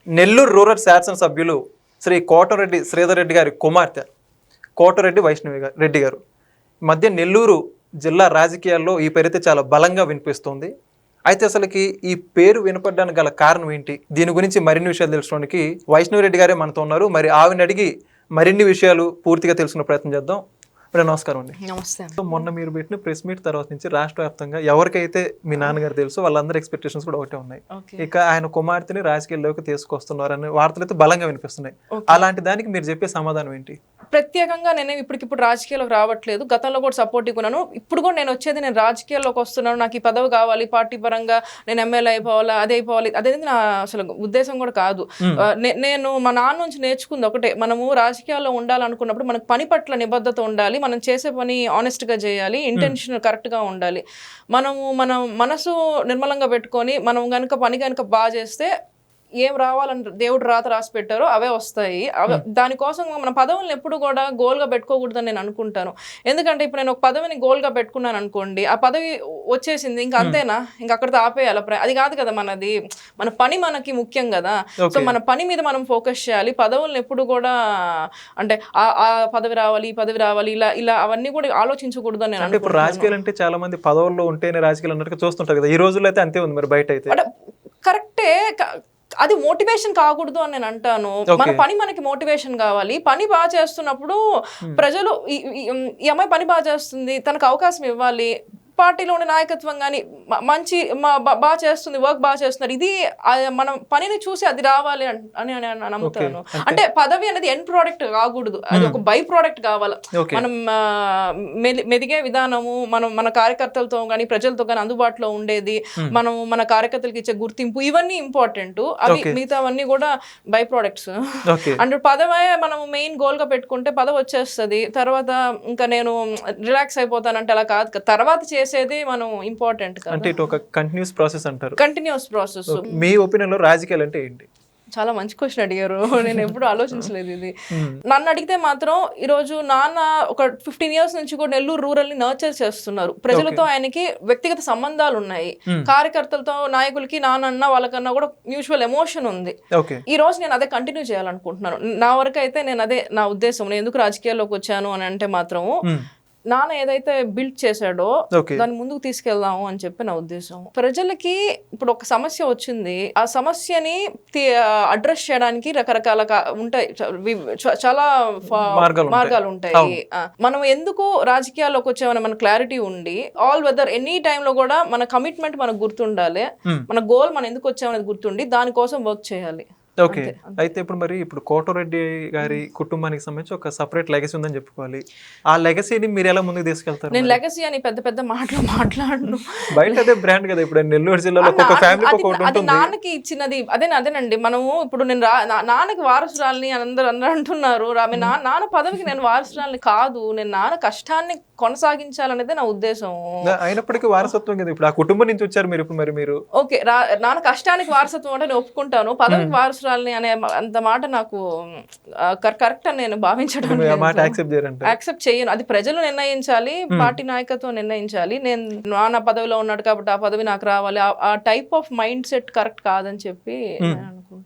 Nellore rural శాసనసభ్యులు శ్రీ కోటరెడ్డి శ్రీధర్ రెడ్డి గారి కుమార్తె కోటరెడ్డి వైష్ణవి రెడ్డి గారు మధ్య నెల్లూరు జిల్లా రాజకీయాల్లో ఈ పేరైతే చాలా బలంగా వినిపిస్తుంది. అయితే అసలుకి ఈ పేరు వినపడడానికి గల కారణం ఏంటి? దీని గురించి మరిన్ని విషయాలు తెలుసుకోవడానికి వైష్ణవి రెడ్డి గారే మనతో ఉన్నారు. మరి ఆవిడని అడిగి మరిన్ని విషయాలు పూర్తిగా తెలుసుకునే ప్రయత్నం చేద్దాం. నమస్కారం అండి. నమస్తే. మొన్న మీరు పెట్టిన ప్రెస్ మీట్ తర్వాత నుంచి రాష్ట్ర వ్యాప్తంగా ఎవరికైతే మీ నాన్నగారు తెలుసు వాళ్ళందరూ ఎక్స్పెక్టేషన్స్ కూడా ఒకటే ఉన్నాయి. ఇక ఆయన కుమార్తెని రాజకీయాల్లోకి తీసుకొస్తున్నారని వార్తలు అయితే బలంగా వినిపిస్తున్నాయి. అలాంటి దానికి మీరు చెప్పే సమాధానం ఏంటి? ప్రత్యేకంగా నేను ఇప్పటికిప్పుడు రాజకీయాల్లోకి రావట్లేదు. గతంలో కూడా సపోర్టివ్ ఉన్నాను. ఇప్పుడు కూడా నేను వచ్చేది నేను రాజకీయాల్లోకి వస్తున్నాను, నాకు ఈ పదవి కావాలి, పార్టీ పరంగా నేను ఎమ్మెల్యే అయిపోవాలి, అదే అయిపోవాలి, అదేది నా అసలు ఉద్దేశం కూడా కాదు. నేను మా నాన్న నుంచి నేర్చుకుంది ఒకటే, మనము రాజకీయాల్లో ఉండాలనుకున్నప్పుడు మనకు పని పట్ల నిబద్ధత ఉండాలి, మనం చేసే పని ఆనెస్ట్గా చేయాలి, ఇంటెన్షన్ కరెక్ట్గా ఉండాలి. మన మనసు నిర్మలంగా పెట్టుకొని మనం కనుక పని కనుక బాగా చేస్తే ఏం రావాలని దేవుడు రాసి పెట్టారో అవే వస్తాయి. దానికోసం మన పదవులను ఎప్పుడు కూడా గోల్గా పెట్టుకోకూడదని నేను అనుకుంటాను. ఎందుకంటే ఇప్పుడు నేను ఒక పదవిని గోల్గా పెట్టుకున్నాను అనుకోండి, ఆ పదవి వచ్చేసింది ఇంకా అంతేనా, ఇంకా అక్కడితో ఆపేయాలి. అది కాదు కదా మనది. మన పని మనకి ముఖ్యం కదా. సో మన పని మీద మనం ఫోకస్ చేయాలి. పదవులను ఎప్పుడు కూడా అంటే ఆ పదవి రావాలి, ఈ పదవి రావాలి, ఇలా అవన్నీ కూడా ఆలోచించకూడదు అని నేను అనుకుంటున్నాను. ఇప్పుడు రాజకీయాలు అంటే చాలా మంది పదవుల్లో ఉంటేనే రాజకీయాలు అన్నట్టుగా చూస్తుంటారు కదా. ఈ రోజుల్లో అయితే అంతే ఉంది. మరి బయట అయితే కరెక్టే, అది మోటివేషన్ కాకూడదు అని నేను అంటాను. మన పని మనకి మోటివేషన్ కావాలి. పని బాగా చేస్తున్నప్పుడు ప్రజలు ఈ అమ్మాయి పని బాగా చేస్తుంది, తనకు అవకాశం ఇవ్వాలి. పార్టీలో ఉండే నాయకత్వం కానీ మంచి బాగా చేస్తుంది, వర్క్ బాగా చేస్తున్నారు, ఇది మనం పనిని చూసి అది రావాలి అని నమ్ముతాను. అంటే పదవి అనేది ఎండ్ ప్రోడక్ట్ కాకూడదు, అది ఒక బై ప్రోడక్ట్ కావాలి. మనం మెదిగే విధానము, మన కార్యకర్తలతో కానీ ప్రజలతో కానీ అందుబాటులో ఉండేది, మనం మన కార్యకర్తలకు ఇచ్చే గుర్తింపు, ఇవన్నీ ఇంపార్టెంట్. అవి మిగతావన్నీ కూడా బై ప్రోడక్ట్స్. అంటే పదవి మనం మెయిన్ గోల్ గా పెట్టుకుంటే పదవి వచ్చేస్తుంది, తర్వాత ఇంకా నేను రిలాక్స్ అయిపోతానంటే అలా కాదు. తర్వాత చేసేది మనం ఇంపార్టెంట్ కదా. అంటే ఇటు ఒక కంటిన్యూస్ ప్రాసెస్ అంటారు. Continuous process. మీ ఒపీనియన్ లో రాజకీయాలు అంటే ఏంటి? చాలా మంచి క్వశ్చన్ అడిగారు. నేను ఎప్పుడు ఆలోచించలేదు ఇది. నన్ను అడిగితే మాత్రం ఈరోజు నాన్న ఒక 15 years నుంచి కూడా నెల్లూరు రూరల్ ని నర్చర్ చేస్తున్నారు. ప్రజలతో ఆయనకి వ్యక్తిగత సంబంధాలు ఉన్నాయి. కార్యకర్తలతో నాయకులకి నాన్న వాళ్ళకన్నా కూడా మ్యూచువల్ ఎమోషన్ ఉంది. ఈ రోజు నేను అదే కంటిన్యూ చేయాలనుకుంటున్నాను. నా వరకు అయితే నేను అదే నా ఉద్దేశం. నేను ఎందుకు రాజకీయాల్లోకి వచ్చాను అని అంటే మాత్రం నాన్న ఏదైతే బిల్డ్ చేశాడో దాన్ని ముందుకు తీసుకెళ్దాము అని చెప్పి నా ఉద్దేశం. ప్రజలకి ఇప్పుడు ఒక సమస్య వచ్చింది, ఆ సమస్యని అడ్రస్ చేయడానికి రకరకాల ఉంటాయి, చాలా మార్గాలు ఉంటాయి. మనం ఎందుకు రాజకీయాల్లోకి వచ్చామని మన క్లారిటీ ఉండి, ఆల్ వెదర్ ఎనీ టైమ్ లో కూడా మన కమిట్మెంట్ మనకు గుర్తుండాలి, మన గోల్ మనం ఎందుకు వచ్చామనేది గుర్తుండి దానికోసం వర్క్ చేయాలి. ఓకే. అయితే ఇప్పుడు కోటరెడ్డి గారి కుటుంబానికి సంబంధించి ఒక సపరేట్ లెగసీ ఉందని చెప్పుకోవాలి. ఆ లెగసీని మీరు ఎలా ముందుకు తీసుకెళ్తారు? నేను లెగసీ అని పెద్ద మాటలు మాట్లాడను. బయట అదే బ్రాండ్ కదా. ఇప్పుడు నెల్లూరు జిల్లాలో ఒక ఫ్యామిలీకి ఒకటి ఉంటుంది. నాన్నకి ఇచ్చినది అదేనండి. మనము ఇప్పుడు నేను నాన్నకి వారసురాలని అందరూ అంటున్నారు. నాన్న పదవికి నేను వారసురాలని కాదు, నేను నాన్న కష్టాన్ని కొనసాగించాలనేది నా ఉద్దేశం. అయినప్పటికీ వారసత్వం కదా. ఇప్పుడు ఆ కుటుంబం నుంచి వచ్చారు మీరు. ఇప్పుడు మరి మీరు ఓకే, నాన్న కష్టానికి వారసత్వం అంటే నేను ఒప్పుకుంటాను. పదవికి వారసురాలని అనే అంత మాట నాకు కరెక్ట్ అని నేను భావించడం, యాక్సెప్ట్ చేయను. అది ప్రజలు నిర్ణయించాలి, పార్టీ నాయకత్వం నిర్ణయించాలి. నేను నాన్న పదవిలో ఉన్నాడు కాబట్టి ఆ పదవి నాకు రావాలి, ఆ type of mind set correct కాదని చెప్పి నేను అనుకుంటున్నాను.